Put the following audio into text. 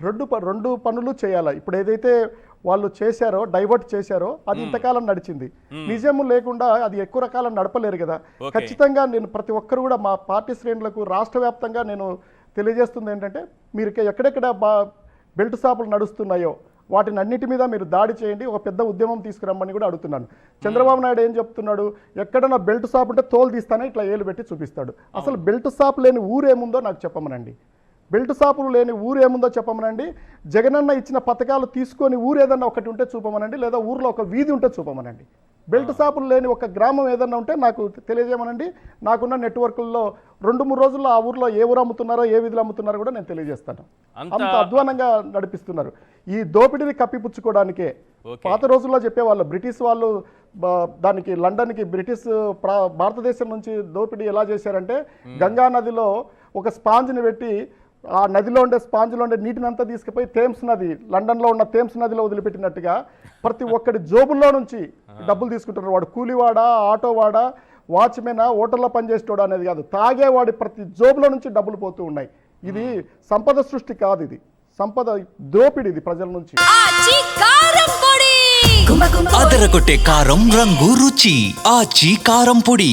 రెండు పనులు చేయాలి. ఇప్పుడు ఏదైతే వాళ్ళు చేశారో, డైవర్ట్ చేశారో, అది ఇంతకాలం నడిచింది. నిజం లేకుండా అది ఎక్కువ కాలం నడపలేరు కదా. ఖచ్చితంగా నేను ప్రతి ఒక్కరు కూడా మా పార్టీ శ్రేణులకు రాష్ట్ర వ్యాప్తంగా నేను తెలియజేస్తుంది ఏంటంటే, మీరు ఎక్కడెక్కడ బెల్ట్ షాపులు నడుస్తున్నాయో వాటిని అన్నిటి మీద మీరు దాడి చేయండి, ఒక పెద్ద ఉద్యమం తీసుకురమ్మని కూడా అడుగుతున్నాను. చంద్రబాబు నాయుడు ఏం చెప్తున్నాడు, ఎక్కడన్నా బెల్ట్ షాప్ ఉంటే తోలు తీస్తానే ఇట్లా ఏలు పెట్టి చూపిస్తాడు. అసలు బెల్ట్ షాప్ లేని ఊరేముందో నాకు చెప్పమనండి. బెల్ట్ షాపులు లేని ఊరు ఏముందో చెప్పమనండి. జగనన్న ఇచ్చిన పథకాలు తీసుకొని ఊరు ఏదన్నా ఒకటి ఉంటే చూపమనండి, లేదా ఊర్లో ఒక వీధి ఉంటే చూపమనండి. బెల్ట్ షాపులు లేని ఒక గ్రామం ఏదన్నా ఉంటే నాకు తెలియజేయమనండి. నాకున్న నెట్వర్క్ల్లో 2-3 రోజుల్లో ఆ ఊర్లో ఏ ఊరు అమ్ముతున్నారో, ఏ వీధులు అమ్ముతున్నారో కూడా నేను తెలియజేస్తాను. అంత అధ్వానంగా నడిపిస్తున్నారు. ఈ దోపిడీని కప్పిపుచ్చుకోవడానికే పాత రోజుల్లో చెప్పేవాళ్ళు, బ్రిటిష్ వాళ్ళు దానికి లండన్కి బ్రిటిష్ భారతదేశం నుంచి దోపిడీ ఎలా చేశారంటే, గంగా నదిలో ఒక స్పాంజ్ని పెట్టి ఆ నదిలో ఉండే స్పాంజ్లో ఉండే నీటిని అంతా తీసుకుపోయి థేమ్స్ నది, లండన్లో ఉన్న థేమ్స్ నదిలో వదిలిపెట్టినట్టుగా ప్రతి ఒక్కడి జోబుల్లో నుంచి డబ్బులు తీసుకుంటున్నారు. వాడు కూలివాడా, ఆటోవాడా, వాచ్మెనా, హోటల్లో పనిచేసేవాడు అనేది కాదు, తాగేవాడి ప్రతి జోబులో నుంచి డబ్బులు పోతూ ఉన్నాయి. ఇది సంపద సృష్టి కాదు, ఇది సంపద దోపిడీ, ఇది ప్రజల నుంచి. అదరగొట్టే కారం రంగు రుచి ఆచి కారం పొడి.